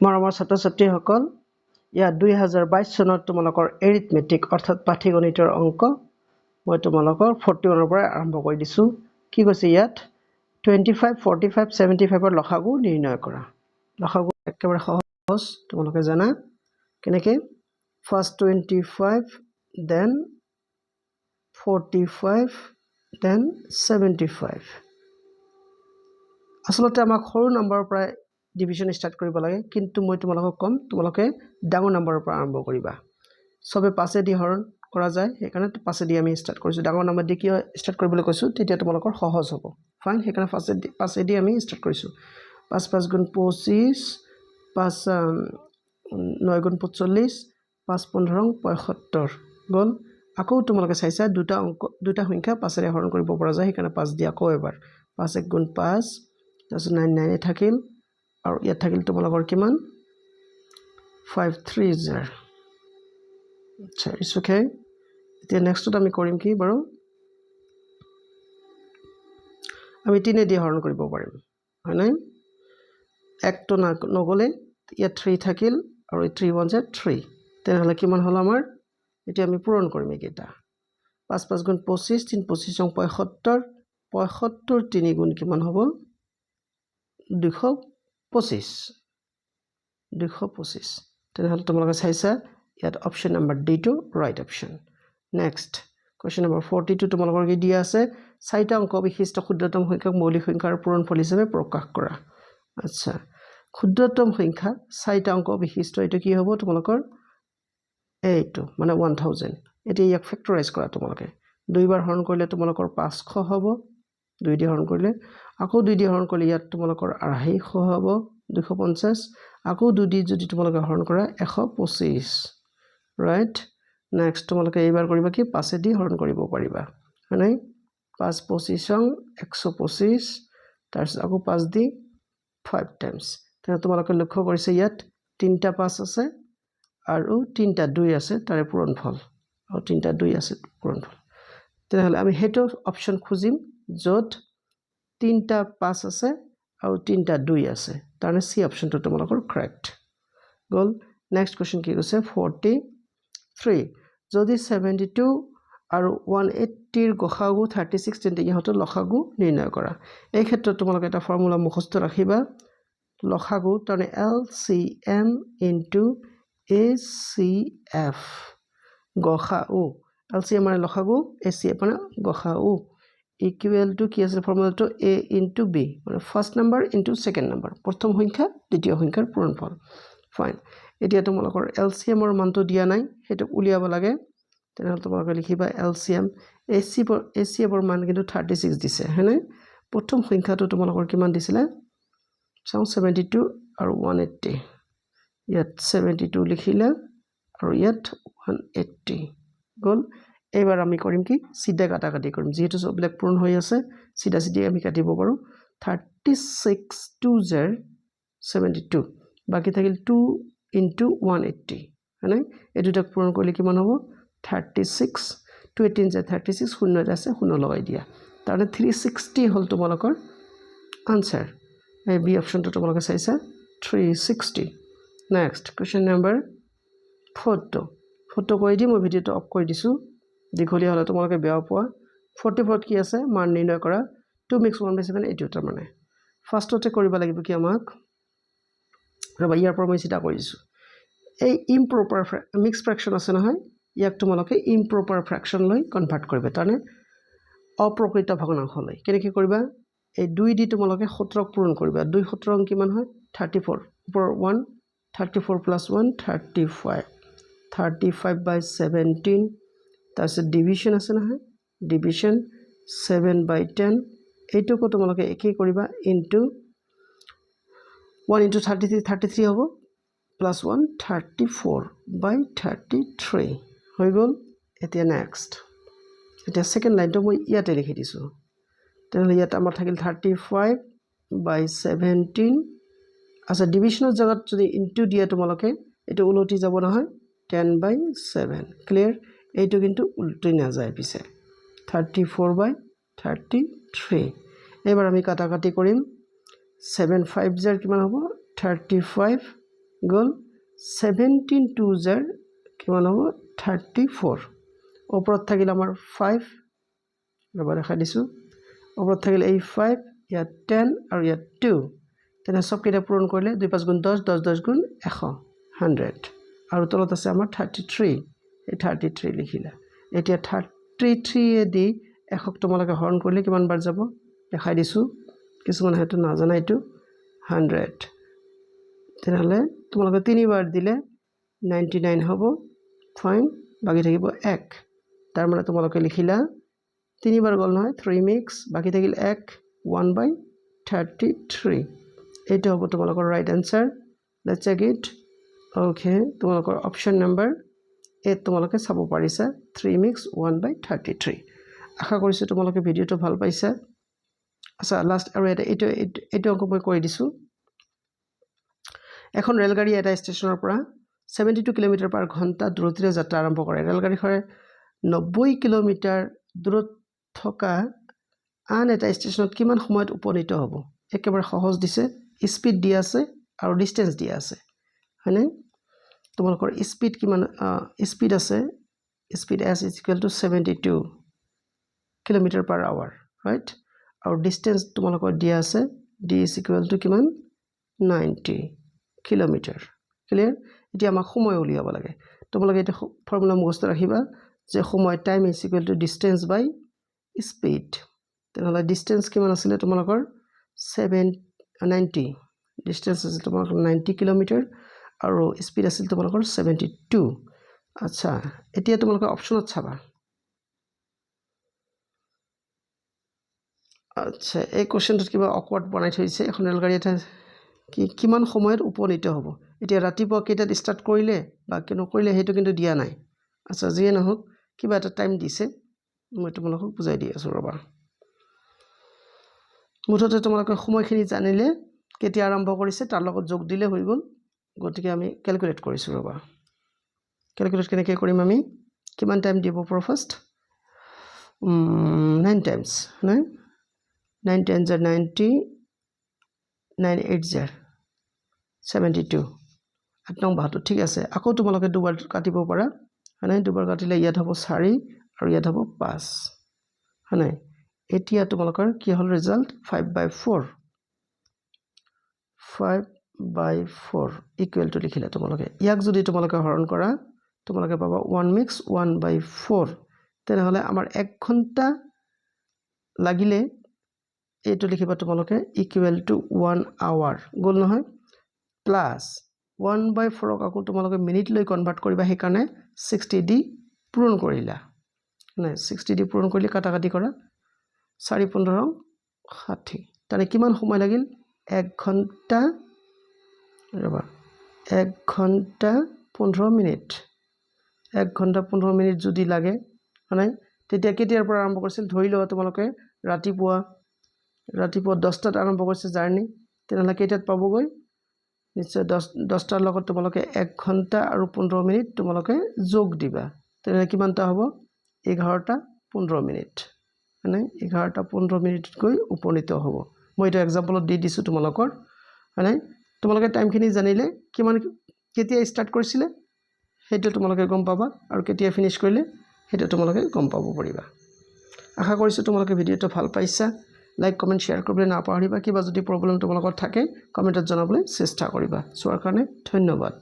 মৰমৰ ছাত্ৰ-ছাত্ৰীসকল ইয়া 2022 চনত তোমালোকৰ এৰিথমেটিক অৰ্থাৎ পাঠীগণিতৰ অংক মই তোমালোকৰ 41 ৰ পৰা আৰম্ভ কৰি দিছো কি কৈছে ইয়াত 25 45 75 ৰ লসাগু নিৰ্ণয় কৰা লসাগু একেবাৰে সহজ তোমালোকে জানা কেনেকে ফাৰ্স্ট 25 then 45 then 75 আসলতে আমাক সৰু নম্বৰৰ পৰা ডিভিজন স্টাৰ্ট কৰিব লাগে কিন্তু মই তোমালোকক কম তোমালোকে ডাঙৰ নম্বৰৰ পৰা আৰম্ভ কৰিবা সবে 5 দি হৰণ কৰা যায় সেইকাৰণে 5 দি আমি স্টাৰ্ট কৰিছো ডাঙৰ নম্বৰ দি কি স্টাৰ্ট কৰিবলৈ কৈছো তেতিয়া তোমালোকৰ সহজ হ'ব ফাইন সেইকাৰণে 5 দি আমি স্টাৰ্ট কৰিছো 5 5 গুণ 25 5 9 গুণ 45 5 15 75 গল আকৌ তোমালোকে চাইছা দুটা সংখ্যা 5 ৰে হৰণ কৰিব পৰা যায় সেইকাৰণে 5 দি আকৌ এবাৰ 5 1 গুণ 5 তাৰপিছত 9 9 থাকিল আৰু ইয়াত থাকিল তোমালোকৰ কিমান 530 আচ্ছা ইটস ওকে এতিয়া নেক্সটত আমি কৰিম কি বাৰু আমি 3 দি হৰণ কৰিব পাৰিম হয় নাই একটো নগলে ইয়াত 3 থাকিল আৰু 3 1 যে 3 তেনেহলে কিমান হল আমাৰ এতিয়া আমি পূৰণ কৰিম এইটা 5 5 গুণ 25 3 25 75 75 3 গুণ কিমান হ'ব 225 তেনেহলে তোমালোকে চাইছা ইয়াত অপশন নাম্বাৰ ডি টু ৰাইট অপশন নেক্সট কোৱেশ্চন নম্বৰ 42 তোমালোকৰ কি দিয়া আছে চাৰিটা অংক বিশিষ্ট ক্ষুদ্ৰতম সংখ্যক মৌলিক সংখ্যাৰ পূৰণফল হিচাপে প্ৰকাশ কৰা আচ্ছা ক্ষুদ্ৰতম সংখ্যা চাৰিটা অংক বিশিষ্ট এটো কি হ'ব তোমালোকৰ এইটো মানে 1000 এতিয়া ইয়াক ফেক্টৰাইজ কৰা তোমালোকে দুইবাৰ হৰণ কৰিলে তোমালোকৰ 500 হ'ব 2 দি হৰণ কৰিলে আকৌ 2 দি হৰণ কৰিলে ইয়াত তোমালোকৰ 250 হ'ব 250 আকৌ 2 দি যদি তোমালোকে হৰণ কৰা 125 ৰাইট নেক্সট তোমালোকে এইবাৰ কৰিবা কি 5 দি হৰণ কৰিব পাৰিবা মানে 5 25 125 তাৰপিছত আকৌ 5 দি 5 টাইমছ তেনে তোমালোকে লক্ষ্য কৰিছে ইয়াত 3টা 5 আছে আৰু 3টা 2 আছে তাৰে পূৰণফল আৰু 3টা 2 আছে পূৰণফল তেনেহলে আমি হেটো অপশন খুজিম যত 3টা 5 আছে আৰু 3টা 2 আছে তাৰনে সি অপশনটো তোমালোকৰ কাৰেক্ট গল নেক্সট কোৱেশ্চন কি কৈছে 43 যদি 72 আৰু 180 ৰ গসাগু 36 তেন্তে ইহতৰ লসাগু নিৰ্ণয় কৰা এই ক্ষেত্ৰত তোমালোকে এটা ফৰ্মুলা মুখস্থ ৰাখিবা লসাগু তাৰনে LCM into ACF গসাউ LCM মানে লসাগু ACF মানে গসাউ ইকুৱেল টু কি আছে ফৰ্মুলাটো A into B মানে first number into second number প্ৰথম সংখ্যা দ্বিতীয় সংখ্যাৰ পূৰণফল ফাইন এতিয়া তোমালোকৰ LCM ৰ মানটো দিয়া নাই হেতু উলিয়াব লাগে তেনেহলে তোমালোকে লিখিবা LCM ACF ৰ মান কিন্তু 36 দিছে হয়নে প্ৰথম সংখ্যাটো তোমালোকৰ কিমান দিছিলে চাও 72 আৰু 180 ইয়াত 72 লিখিলা আৰু ইয়াত 180 গল এবাৰ আমি কৰিম কি সিধা কাটাকাটি কৰিম যেহেতু সববিলাক পূৰণ হৈ আছে সিধা সিধি আমি কাটিব পাৰো 36 2 0 72 বাকি থাকিল 2 into 180 হয়নে এই দুটাক পূৰণ কৰিলে কিমান হ'ব 36 2 18 যে 36 শূন্য আছে শূন্য লগাই দিয়া তাৰনে 360 হল তোমালোকৰ আনসাৰ এই বি অপশনটো তোমালোকে চাইছা 360 নেক্সট কোৱেশ্চন নম্বৰ 4 কৰি দি মই ভিডিওটো অফ কৰি দিছো দীঘলীয়া হলে তোমালোকে বেয়া পোৱা 44 কি আছে মান নিৰ্ণয় কৰা 2 mix 1/7 এইটো তাৰ মানে ফাৰ্ষ্টতে কৰিব লাগিব কি আমাক ৰবা ইয়াৰ পৰা মই চিটা কৰিছো এই ইম্প্ৰপাৰ মিক্স ফ্ৰেকশন আছে নহয় ইয়াক তোমালোকে ইম্প্ৰপাৰ ফ্ৰেকশন লৈ কনভাৰ্ট কৰিবা তাৰনে অপ্ৰকৃত ভগ্নাংশ লৈ কেনেকৈ কৰিবা এই 2 দি তোমালোকে 17 পূৰণ কৰিবা 2 17 কিমান হয় 34 ওপৰ 1 34 plus 1 35 by 17 তাৰপিছত ডিভিজন আছে নহয় ডিভিজন 7 by 10 এইটোকো তোমালোকে একেই কৰিবা ইনটু 1 into 33 হ'ব plus 1 34 by 33 হৈ গল এতিয়া নেক্সট এতিয়া সেকেন্ড লাইনটো মই ইয়াতে লিখি দিছো তেনেহলে ইয়াত আমাৰ থাকিল 35 by 17 আচ্ছা ডিভিজনৰ জায়গাত যদি ইনটু দিয়া তোমালোকে এটো উলটি যাব নহয় 10 by 7 ক্লিয়াৰ এইটো কিন্তু উলটি না যায় পিছে 34 by 33 এবাৰ আমি কাটাকাটি কৰিম 7 5 0 কিমান হ'ব 35 গ'ল 17 2 জাৰ কিমান হ'ব 34 ওপৰত থাকিল আমাৰ 5 ৰবা দেখা দিছো ওপৰত থাকিল এই 5 ইয়াত 10 আৰু ইয়াত 2 তেনে সব কেইটা পূৰণ কৰিলে 2 5 গুণ 10 10 10 গুণ 100 100 আৰু তলত আছে আমাৰ 33 এই 33 লিখিলা এতিয়া 33 এ দি 100 তোমালোকে হৰণ কৰিলে কিমান বাৰ যাব দেখাই দিছো কিছুমান হেতু নাজানা এটো 100 তেনহলে তোমালোকে 3 বাৰ দিলে 99 হ'ব ফাইন বাকি থাকিব 1 তাৰ মানে তোমালোকে লিখিলা 3 বাৰ গল নহয় 3 মিক্স বাকি থাকিল 1 1/33 এইটো হ'ব তোমালোকৰ right answer let's check it okay তোমালোকৰ অপচন নম্বৰ 8 তোমালোকে চাব পাৰিছা 3 মিক্স 1/33 আশা কৰিছো তোমালোকে ভিডিওটো ভাল পাইছা আচ্ছা লাষ্ট আৰু এইটো অংক মই কৈ দিছো এখন ৰেলগাড়ী এটা ষ্টেচনৰ পৰা 72 কিলোমিটাৰ পাৰ ঘণ্টা দূৰত্বৰে যাত্ৰা আৰম্ভ কৰে ৰেলগাড়ীখনে 90 কিলোমিটাৰ দূৰত থকা আন এটা ষ্টেচনত কিমান সময়ত উপনীত হ'ব একেবাৰে সহজ দিছে স্পিড দিয়া আছে আৰু ডিসটেন্স দিয়া আছে হয়নে তোমালোকৰ স্পিড কিমান স্পিড আছে speed s = 72 kilometre per hour right আৰু ডিসটেন্স তোমালোকৰ দিয়া আছে d = কিমান 90 কিলোমিটাৰ ক্লিয়াৰ এতিয়া আমাক সময় উলিয়াব লাগে তোমালোকে এটা ফৰ্মুলা মুখস্থ ৰাখিবা যে সময় টাইম = ডিসটেন্স বাই স্পিড তেনহলে ডিসটেন্স কিমান আছিল তোমালোকৰ 90 ডিসটেন্স আছিল তোমালোকৰ 90 কিলোমিটাৰ আৰু স্পিড আছিল তোমালোকৰ 72 আচ্ছা এতিয়া তোমালোকে অপচনত চাবা আচ্ছা এই কোশ্চেনটো কিবা অকৱাৰ্ড বনাই থৈছে এখন ৰেলগাড়ী এটা কিমান সময়ত উপনীত হ'ব এতিয়া ৰাতিপুৱা কেইটাত স্টাৰ্ট কৰিলে বা কেন কৰিলে হেতু কিন্তু দিয়া নাই আচ্ছা যিয়ে নহওক কিবা এটা টাইম দিছে মই তোমালোকক বুজাই দি আছো ৰবা মুঠতে তোমালোকে সময়খিনি জানিলে কেতিয়া আৰম্ভ কৰিছে তাৰ লগত যোগ দিলে হৈ গল গতিকে আমি ক্যালকুলেট কৰিছো ৰবা ক্যালকুলেট কেনেকৈ কৰিম আমি কিমান টাইম দিব পাৰো ফাৰ্স্ট 9 টাইমস 9 10 90 9 8 72 8 নং 72 ঠিক আছে আকৌ তোমালোকে দুবাৰ কাটিব পাৰা হয়নে দুবাৰ কাটিলে ইয়াত হ'ব 4 আৰু ইয়াত হ'ব 5 হয়নে এতিয়া তোমালোকৰ কি হল ৰিজাল্ট 5/4 5/4 ইকুৱেল টু লিখিলা তোমালোকে ইয়াক যদি তোমালোকে হৰণ কৰা তোমালোকে পাবা 1 মিক্স 1/4 তেনেহলে আমাৰ 1 ঘন্টা লাগিলে এইটো লিখিবা তোমালোকে ইকুৱেল টু 1 আৱাৰ গল নহয় প্লাস 1/4 আকৌ তোমালোকে মিনিট লৈ কনভাৰ্ট কৰিবা সেই কাৰণে 60 দি পূৰণ কৰিলা নাই 60 দি পূৰণ কৰিলে কাটাকাটি কৰা 4 15 60 তাৰে কিমান সময় লাগিল 1 ঘন্টা ৰবা 1 ঘন্টা 15 মিনিট 1 ঘন্টা 15 মিনিট যদি লাগে মানে তেতিয়া কেতিয়াৰ পৰা আৰম্ভ কৰিছিল ধৰি লও তোমালোকে ৰাতিপুৱা 10টাত আৰম্ভ কৰিছে জাৰ্নি তেনেহলে কেইটাত পাবগৈ নিশ্চয় 10টাৰ লগত তোমালোকে 1 ঘন্টা আৰু 15 মিনিট তোমালোকে যোগ দিবা তেনেহলে কিমানটা হ'ব 11টা 15 মিনিট মানে 11টা 15 মিনিটত গৈ উপনীত হ'ব মই এটা এক্সাম্পলত দি দিছো তোমালোকৰ মানে তোমালোকে টাইমখিনি জানিলে কিমান কেতিয়া স্টাৰ্ট কৰিছিলে হেতু তোমালোকে গম পাবা আৰু কেতিয়া ফিনিশ কৰিলে হেতু তোমালোকে গম পাব পাৰিবা আশা কৰিছো তোমালোকে ভিডিওটো ভাল পাইছা লাইক কমেন্ট শেয়াৰ কৰিবলৈ নাপাহৰিবা কিবা যদি প্ৰবলেম তোমালোকৰ থাকে কমেন্টত জনাবলৈ চেষ্টা কৰিবা চোৱাৰ কাৰণে ধন্যবাদ